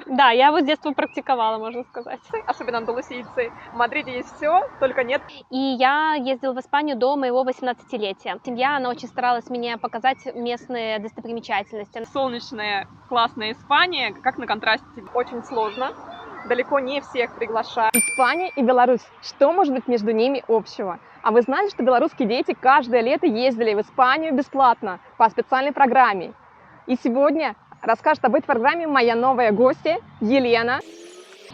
Да, я вот с детства практиковала, можно сказать. Особенно андалусийцы. В Мадриде есть все, только нет. И я ездила в Испанию до моего 18-летия. Семья, она очень старалась мне показать местные достопримечательности. Солнечная, классная Испания, как на контрасте. Очень сложно. Далеко не всех приглашают. Испания и Беларусь. Что может быть между ними общего? А вы знали, что белорусские дети каждое лето ездили в Испанию бесплатно по специальной программе? И сегодня расскажет об этой программе моя новая гостья Елена,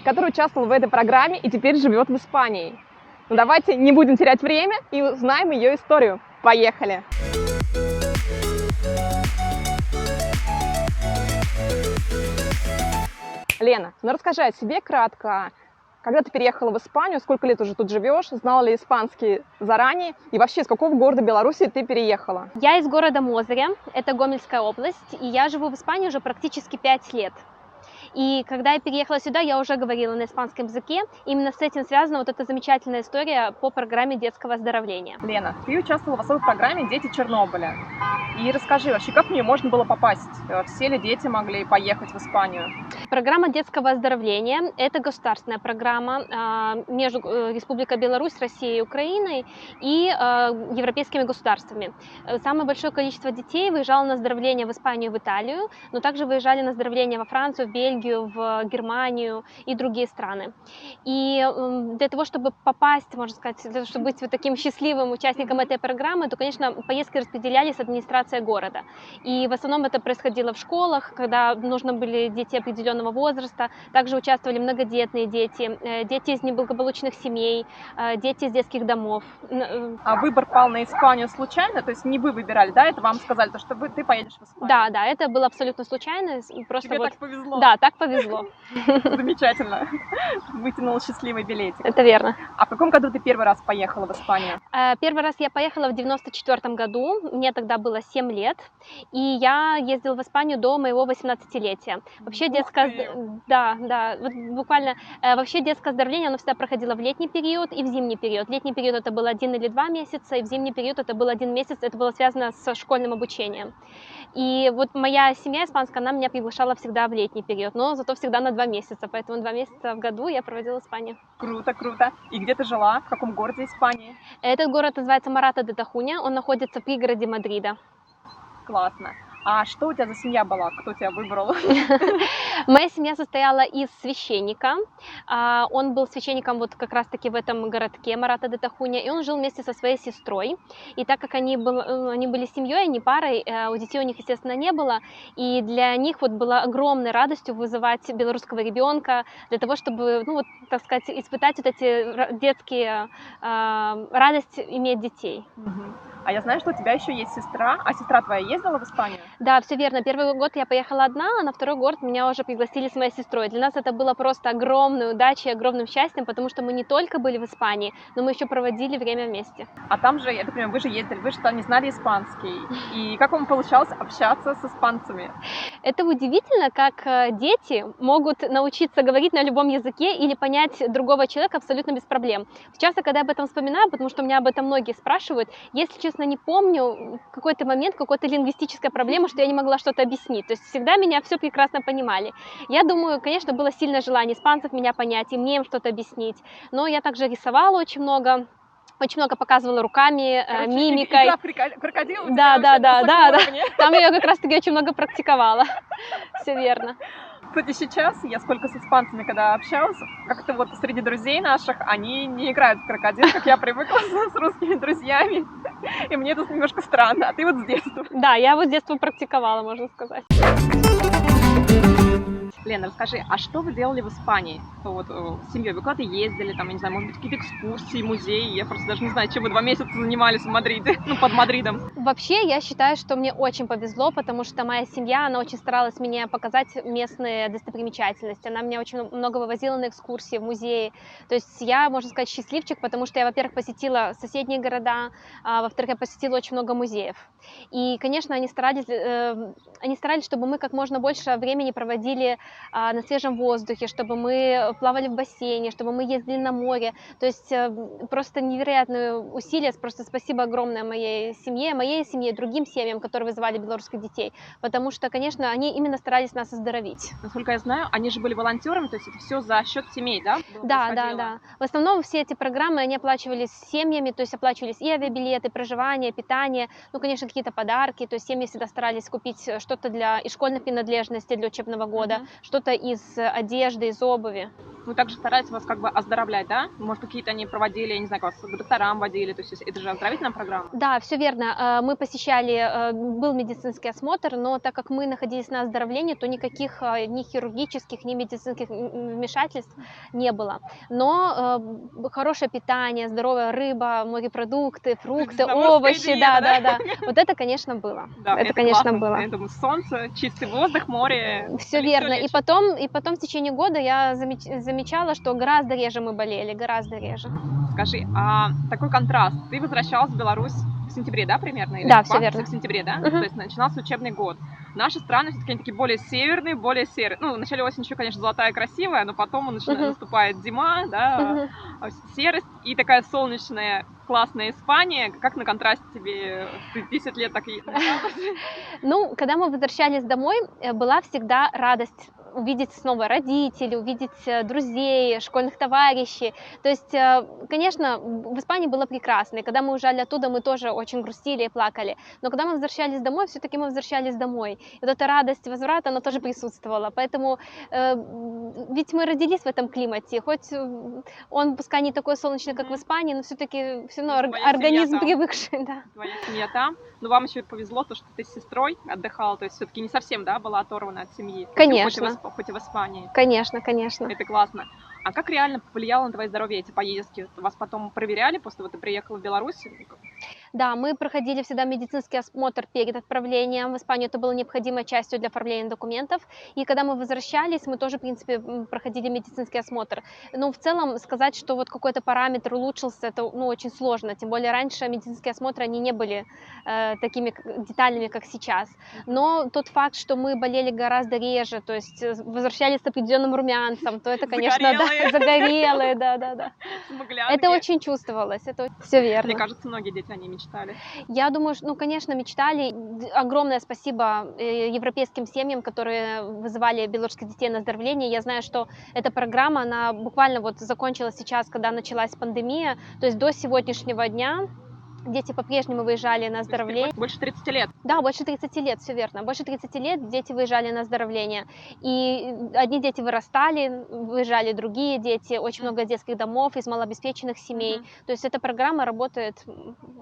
которая участвовала в этой программе и теперь живет в Испании. Ну давайте не будем терять время и узнаем ее историю. Поехали! Лена, ну расскажи о себе кратко. Когда ты переехала в Испанию, сколько лет уже тут живешь, знала ли испанский заранее и вообще из какого города Беларуси ты переехала? Я из города Мозыря, это Гомельская область, и я живу в Испании уже практически 5 лет. И когда я переехала сюда, я уже говорила на испанском языке. Именно с этим связана вот эта замечательная история по программе детского оздоровления. Лена, ты участвовала в особой программе «Дети Чернобыля». И расскажи вообще, как в нее можно было попасть? Все ли дети могли поехать в Испанию? Программа детского оздоровления – это государственная программа между Республикой Беларусь, Россией и Украиной и европейскими государствами. Самое большое количество детей выезжало на оздоровление в Испанию, в Италию, но также выезжали на оздоровление во Францию, в Бельгию, в Германию и другие страны. И для того, чтобы попасть, можно сказать, для того, чтобы быть вот таким счастливым участником этой программы, то, конечно, поездки распределялись с администрацией города. И в основном это происходило в школах, когда нужны были дети определенного возраста. Также участвовали многодетные дети, дети из неблагополучных семей, дети из детских домов. А выбор пал на Испанию случайно? То есть не вы выбирали, да? Это вам сказали, то, что ты поедешь в Испанию? Да, это было абсолютно случайно. Просто Тебе вот... так повезло? Да, так повезло. Замечательно. Вытянул счастливый билетик. Это верно. А в каком году ты первый раз поехала в Испанию? Первый раз я поехала в 94 году, мне тогда было 7 лет, и я ездила в Испанию до моего 18-летия. Вообще да, вот буквально, вообще детское оздоровление, оно всегда проходило в летний период и в зимний период. Летний период это был 1 или 2 месяца, и в зимний период это был 1 месяц, это было связано с школьным обучением. И вот моя семья испанская, она меня приглашала всегда в летний период, но зато всегда на 2 месяца, поэтому 2 месяца в году я проводила в Испании. Круто, круто. И где ты жила? В каком городе Испании? Этот город называется Марата-де-Тахуня, он находится в пригороде Мадрида. Классно. А что у тебя за семья была? Кто тебя выбрал? Моя семья состояла из священника. Он был священником вот как раз-таки в этом городке Марата-де-Тахуня, и он жил вместе со своей сестрой. И так как они были семьей, а не парой, у детей у них, естественно, не было, и для них вот было огромной радостью вызывать белорусского ребенка для того, чтобы, ну вот, так сказать, испытать вот эти детские радость иметь детей. А я знаю, что у тебя еще есть сестра, а сестра твоя ездила в Испанию? Да, все верно. Первый год я поехала одна, а на второй год меня уже пригласили с моей сестрой. Для нас это было просто огромной удачей, огромным счастьем, потому что мы не только были в Испании, но мы еще проводили время вместе. А там же, я так понимаю, вы же ездили, вы что, не знали испанский. И как вам получалось общаться с испанцами? Это удивительно, как дети могут научиться говорить на любом языке или понять другого человека абсолютно без проблем. Часто, когда я об этом вспоминаю, потому что меня об этом многие спрашивают, если честно, не помню какой-то момент, какой-то лингвистическая проблема, что я не могла что-то объяснить. То есть всегда меня все прекрасно понимали. Я думаю, конечно, было сильное желание испанцев меня понять и мне им что-то объяснить. Но я также рисовала очень много показывала руками, мимикой. Игра крокодил? Да. Там я как раз-таки очень много практиковала. Все верно. Кстати, сейчас я сколько с испанцами, когда общалась, как-то вот среди друзей наших, они не играют в крокодил, как я привыкла с русскими друзьями. И мне это немножко странно. А ты вот с детства? Да, я вот с детства практиковала, можно сказать. Лена, расскажи, а что вы делали в Испании? Вот с семьей вы куда-то ездили, там, я не знаю, может быть, какие-то экскурсии, музеи? Я просто даже не знаю, чем вы 2 месяца занимались в Мадриде, ну, под Мадридом. Вообще, я считаю, что мне очень повезло, потому что моя семья, она очень старалась мне показать местные достопримечательности. Она меня очень много вывозила на экскурсии, в музеи. То есть я, можно сказать, счастливчик, потому что я, во-первых, посетила соседние города, а во-вторых, я посетила очень много музеев. И, конечно, они старались, чтобы мы как можно больше времени проводили на свежем воздухе, чтобы мы плавали в бассейне, чтобы мы ездили на море. То есть просто невероятные усилия. Просто спасибо огромное моей семье, другим семьям, которые вызывали белорусских детей. Потому что, конечно, они именно старались нас оздоровить. Насколько я знаю, они же были волонтерами, то есть это все за счет семей, да? Да. В основном все эти программы, они оплачивались семьями, то есть оплачивались и авиабилеты, проживание, питание, ну, конечно, какие-то подарки. То есть семьи всегда старались купить что-то для и школьных принадлежностей для учебного года, что-то из одежды, из обуви. Ну, также стараются вас как бы оздоровлять, да? Может, какие-то они проводили, я не знаю, вас к докторам водили, то есть это же оздоровительная программа? Да, все верно. Мы посещали, был медицинский осмотр, но так как мы находились на оздоровлении, то никаких ни хирургических, ни медицинских вмешательств не было. Но хорошее питание, здоровая рыба, морепродукты, фрукты, овощи, да. Вот это, конечно, было. Да, это, конечно, классно. было. Я думаю, солнце, чистый воздух, море. Все верно. И потом в течение года я замечала, что гораздо реже мы болели, гораздо реже. Скажи, а такой контраст. Ты возвращалась в Беларусь в сентябре, да, примерно? Или Да, все верно. В сентябре, да? То есть начинался учебный год. Наши страны все-таки они такие более северные, более серые. Ну, в начале осени еще, конечно, золотая красивая, но потом наступает зима, да, серость и такая солнечная, классная Испания. Как на контрасте тебе 10 лет так и... Ну, когда мы возвращались домой, была всегда радость увидеть снова родителей, увидеть друзей, школьных товарищей. То есть, конечно, в Испании было прекрасно. И когда мы уезжали оттуда, мы тоже очень грустили и плакали. Но когда мы возвращались домой, все-таки мы возвращались домой. И вот эта радость возврата, она тоже присутствовала. Поэтому ведь мы родились в этом климате. Хоть он, пускай не такой солнечный, как в Испании, но все-таки все равно организм привыкший. Да. Твоя семья там. Но вам еще повезло то, что ты с сестрой отдыхала. То есть все-таки не совсем, да, была оторвана от семьи. Конечно. Хоть и в Испании. Конечно. Это классно. А как реально повлияло на твое здоровье эти поездки? Вас потом проверяли после того, ты приехала в Беларусь? Да, мы проходили всегда медицинский осмотр перед отправлением в Испанию. Это было необходимой частью для оформления документов. И когда мы возвращались, мы тоже, в принципе, проходили медицинский осмотр. Но в целом сказать, что вот какой-то параметр улучшился, это очень сложно. Тем более раньше медицинские осмотры, они не были такими детальными, как сейчас. Но тот факт, что мы болели гораздо реже, то есть возвращались с определенным румянцем, то это, конечно, загорелые, да. Это очень чувствовалось, это все верно. Мне кажется, многие дети о ней мечтали. Я думаю, конечно, мечтали. Огромное спасибо европейским семьям, которые вызывали белорусских детей на оздоровление. Я знаю, что эта программа, она буквально вот закончилась сейчас, когда началась пандемия, то есть до сегодняшнего дня дети по-прежнему выезжали на оздоровление. Больше 30 лет. Да, больше 30 лет, все верно. Больше 30 лет дети выезжали на оздоровление. И одни дети вырастали, выезжали другие дети, очень много детских домов из малообеспеченных семей. То есть эта программа работает,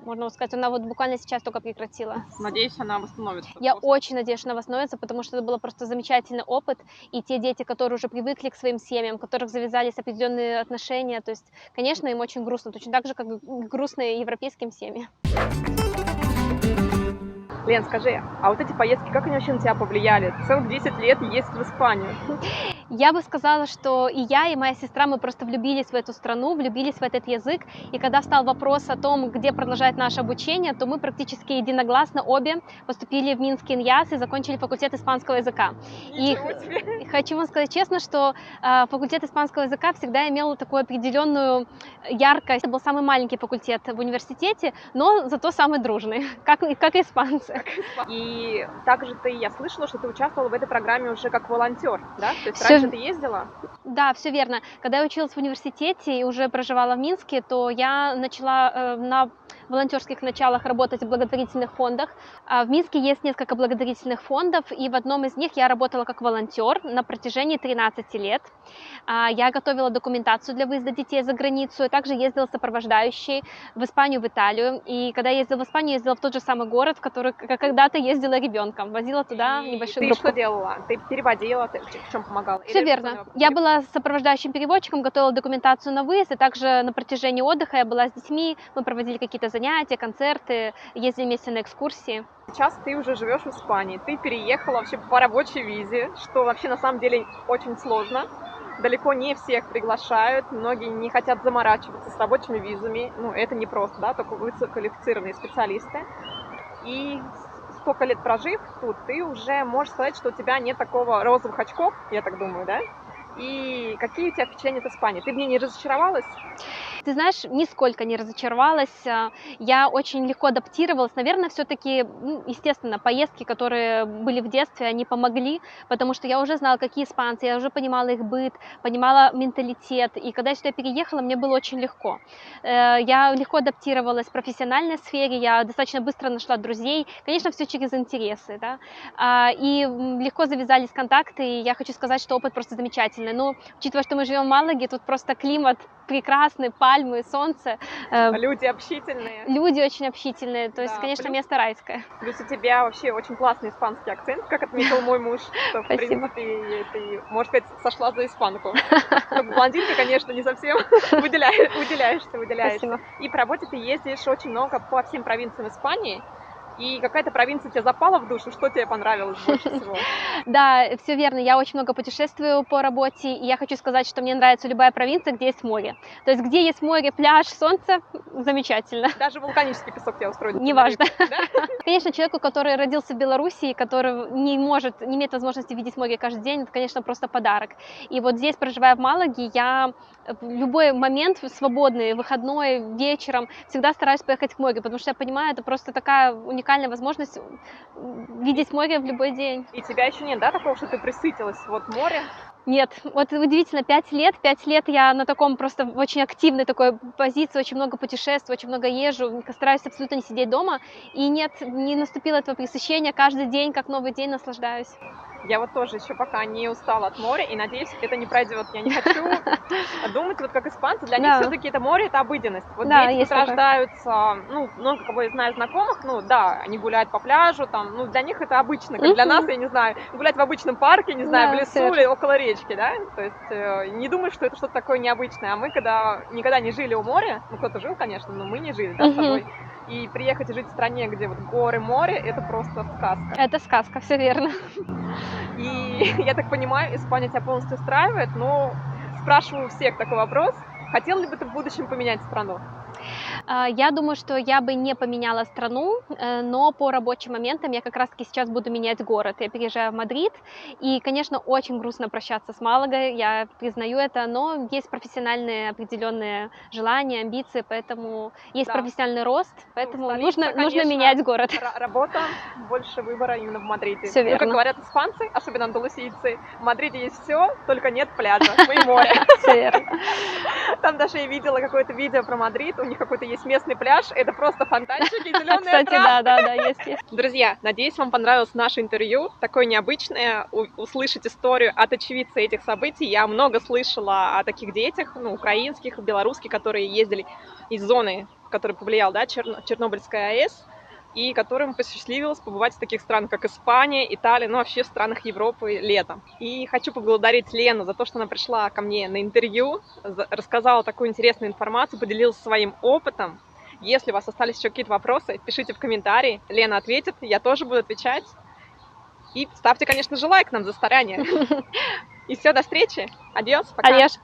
можно сказать, она вот буквально сейчас только прекратила. Надеюсь, она восстановится. Я очень надеюсь, что она восстановится, потому что это был просто замечательный опыт. И те дети, которые уже привыкли к своим семьям, у которых завязались определенные отношения, то есть, конечно, им очень грустно, точно так же, как и грустно европейским семьям. Лен, скажи, а вот эти поездки, как они вообще на тебя повлияли? Целых 10 лет ездить в Испанию. Я бы сказала, что и я, и моя сестра, мы просто влюбились в эту страну, влюбились в этот язык. И когда встал вопрос о том, где продолжать наше обучение, то мы практически единогласно обе поступили в Минский ИНЯС и закончили факультет испанского языка. И хочу вам сказать честно, что факультет испанского языка всегда имел такую определенную яркость. Это был самый маленький факультет в университете, но зато самый дружный, как и испанцы. И также я слышала, что ты участвовала в этой программе уже как волонтер, да? То есть раньше ты ездила? Да, все верно. Когда я училась в университете и уже проживала в Минске, то я начала на волонтерских началах работать в благотворительных фондах. В Минске есть несколько благотворительных фондов, и в одном из них я работала как волонтер на протяжении 13 лет. Я готовила документацию для выезда детей за границу, и также ездила сопровождающей в Испанию, в Италию. И когда я ездила в Испанию, ездила в тот же самый город, в который когда-то ездила ребенком, возила туда небольшую группу. Ты что делала? Ты переводила? Ты в чем помогала? Все верно. Я была сопровождающим переводчиком, готовила документацию на выезд, и также на протяжении отдыха я была с детьми, мы проводили какие-то занятия, концерты, ездили вместе на экскурсии. Сейчас ты уже живешь в Испании, ты переехала вообще по рабочей визе, что вообще на самом деле очень сложно. Далеко не всех приглашают, многие не хотят заморачиваться с рабочими визами, это не просто, да, только высококвалифицированные специалисты. И столько лет прожив тут, ты уже можешь сказать, что у тебя нет такого розовых очков, я так думаю, да? И какие у тебя впечатления от Испании? Ты в ней не разочаровалась? Ты знаешь, нисколько не разочаровалась. Я очень легко адаптировалась. Наверное, все-таки, естественно, поездки, которые были в детстве, они помогли, потому что я уже знала, какие испанцы, я уже понимала их быт, понимала менталитет. И когда я сюда переехала, мне было очень легко. Я легко адаптировалась в профессиональной сфере, я достаточно быстро нашла друзей. Конечно, все через интересы, да. И легко завязались контакты, и я хочу сказать, что опыт просто замечательный. Но, учитывая, что мы живем в Малаге, тут просто климат прекрасный, пальмы, солнце. Люди общительные. Люди очень общительные, то есть, Да, конечно, плюс- место райское. Плюс у тебя вообще очень классный испанский акцент, как отметил мой муж, что, в Спасибо. принципе, ты, можно сказать, сошла за испанку. Как блондинка, конечно, не совсем выделяешься. Спасибо. И по работе ты ездишь очень много по всем провинциям Испании, и какая-то провинция тебе запала в душу, что тебе понравилось больше всего? Да, все верно. Я очень много путешествую по работе, и я хочу сказать, что мне нравится любая провинция, где есть море. То есть, где есть море, пляж, солнце, замечательно. Даже вулканический песок тебя устроит. Неважно. Да? Конечно, человеку, который родился в Беларуси, который не имеет возможности видеть море каждый день, это, конечно, просто подарок. И вот здесь, проживая в Малаге, я в любой момент свободный, выходной, вечером, всегда стараюсь поехать к морю, потому что я понимаю, это просто такая уникальная возможность видеть море в любой день. И тебя еще нет, да, такого, что ты присытилась? Вот море. Нет, вот удивительно, 5 лет я на таком просто очень активной такой позиции, очень много путешествую, очень много езжу, стараюсь абсолютно не сидеть дома, и нет, не наступило этого пресыщения, каждый день, как новый день, наслаждаюсь. Я вот тоже еще пока не устала от моря, и надеюсь, это не пройдет. Я не хочу думать, вот как испанцы, для них Да. все-таки это море, это обыденность. Вот Да, дети есть тут такое. рождаются, ну, много кого я знаю знакомых, ну, да, они гуляют по пляжу, там, ну, для них это обычно, как для нас, я не знаю, гулять в обычном парке, не знаю, Да, в лесу всё или около речки, да, то есть не думаю, что это что-то такое необычное, а мы, когда никогда не жили у моря, ну, кто-то жил, конечно, но мы не жили, да, с тобой, и приехать и жить в стране, где вот горы, море, это просто сказка. Это сказка, все верно. И я так понимаю, Испания тебя полностью устраивает, но спрашиваю у всех такой вопрос. Хотел ли бы ты в будущем поменять страну? Я думаю, что я бы не поменяла страну, но по рабочим моментам я как раз-таки сейчас буду менять город. Я переезжаю в Мадрид, и, конечно, очень грустно прощаться с Малагой, я признаю это, но есть профессиональные определенные желания, амбиции, поэтому есть Да. профессиональный рост, поэтому столица, нужно конечно, менять город. Работа, больше выбора именно в Мадриде. Всё Ну, как верно. говорят испанцы, особенно андалусийцы, в Мадриде есть все, только нет пляжа, ну и моря. Всё верно. Там даже я видела какое-то видео про Мадрид, у них какой-то есть местный пляж, это просто фонтанчики и зеленая Кстати, трава. да, есть. Друзья, надеюсь, вам понравилось наше интервью, такое необычное, услышать историю от очевидца этих событий. Я много слышала о таких детях, ну, украинских, белорусских, которые ездили из зоны, в которой повлиял, да, Чернобыльская АЭС, и которым посчастливилось побывать в таких странах, как Испания, Италия, ну, вообще в странах Европы летом. И хочу поблагодарить Лену за то, что она пришла ко мне на интервью, рассказала такую интересную информацию, поделилась своим опытом. Если у вас остались еще какие-то вопросы, пишите в комментарии, Лена ответит, я тоже буду отвечать. И ставьте, конечно же, лайк нам за старание. И все, до встречи. Адьос, пока. Адьос.